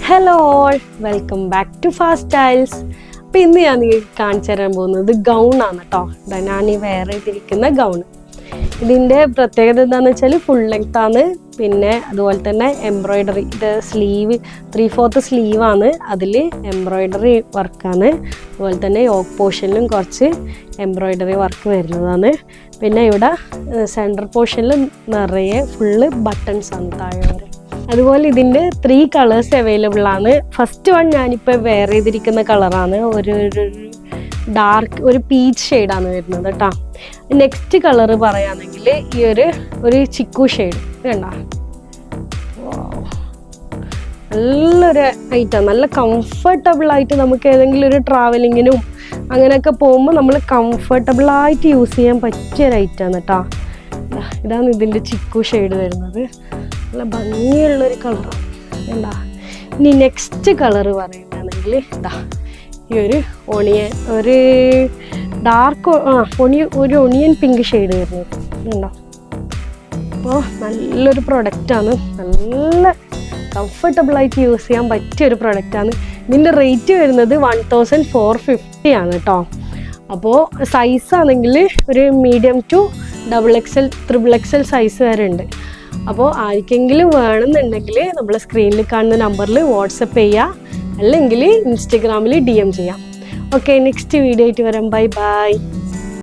Hello all, welcome back to fast styles. അപ്പോൾ ഇന്ന് ഞാൻ നിങ്ങൾക്ക് കാണിച്ചു തരാൻ പോകുന്നത് ഗൗണാണ് കേട്ടോ. ഞാൻ ഈ വേറെ ഇട്ടിരിക്കുന്ന ഗൗൺ. ഇതിൻ്റെ പ്രത്യേകത എന്താണെന്ന് വെച്ചാൽ ഫുൾ ലെങ്ത് ആണ്. പിന്നെ അതുപോലെ തന്നെ എംബ്രോയിഡറി, ഇത് സ്ലീവ് 3/4 സ്ലീവാണ്. അതിൽ എംബ്രോയിഡറി വർക്കാണ്. അതുപോലെ തന്നെ യോക്ക് പോർഷനിലും കുറച്ച് എംബ്രോയിഡറി വർക്ക് വരുന്നതാണ്. പിന്നെ ഇവിടെ സെൻറ്റർ പോർഷനിൽ നിറയെ ഫുള്ള് ബട്ടൺസ് ആണ് താഴെ വരെ. അതുപോലെ ഇതിൻ്റെ 3 കളേഴ്സ് അവൈലബിൾ ആണ്. ഫസ്റ്റ് വൺ ഞാനിപ്പോൾ വെയർ ചെയ്തിരിക്കുന്ന കളറാണ്. ഒരു ഡാർക്ക് ഒരു പീച്ച് ഷെയ്ഡാണ് വരുന്നത് കേട്ടോ. നെക്സ്റ്റ് കളറ് പറയുകയാണെങ്കിൽ ഈ ഒരു ചിക്കു ഷെയ്ഡ് കണ്ടോ. നല്ലൊരു ഐറ്റാണ്, നല്ല കംഫർട്ടബിളായിട്ട് നമുക്ക് ഏതെങ്കിലും ഒരു ട്രാവലിങ്ങിനും അങ്ങനെയൊക്കെ പോകുമ്പോൾ നമ്മൾ കംഫർട്ടബിളായിട്ട് യൂസ് ചെയ്യാൻ പറ്റിയൊരു ഐറ്റാണ് കേട്ടോ. ഇതാണ് ഇതിൻ്റെ ചിക്കു ഷെയ്ഡ് വരുന്നത്. നല്ല ഭംഗിയുള്ളൊരു കളറാണ് എന്താ. ഇനി നെക്സ്റ്റ് കളറ് പറയുകയാണെങ്കിൽ ഇതാ ഈ ഒരു ഡാർക്ക് ഒരു ഒണിയൻ പിങ്ക് ഷെയ്ഡ് വരുന്നത് ഉണ്ടോ. അപ്പോൾ നല്ലൊരു പ്രൊഡക്റ്റാണ്, നല്ല കംഫർട്ടബിളായിട്ട് യൂസ് ചെയ്യാൻ പറ്റിയൊരു പ്രൊഡക്റ്റാണ്. ഇതിൻ്റെ റേറ്റ് വരുന്നത് 1450 ആണ് കേട്ടോ. അപ്പോൾ സൈസാണെങ്കിൽ ഒരു medium to XXL, XXL size വരെ ഉണ്ട്. അപ്പോൾ ആർക്കെങ്കിലും വേണമെന്നുണ്ടെങ്കിൽ നമ്മൾ സ്ക്രീനിൽ കാണുന്ന നമ്പറിൽ വാട്സപ്പ് ചെയ്യുക, അല്ലെങ്കിൽ ഇൻസ്റ്റഗ്രാമിൽ DM ചെയ്യാം. ഓക്കെ, നെക്സ്റ്റ് വീഡിയോ ആയിട്ട് വരാം. Bye bye.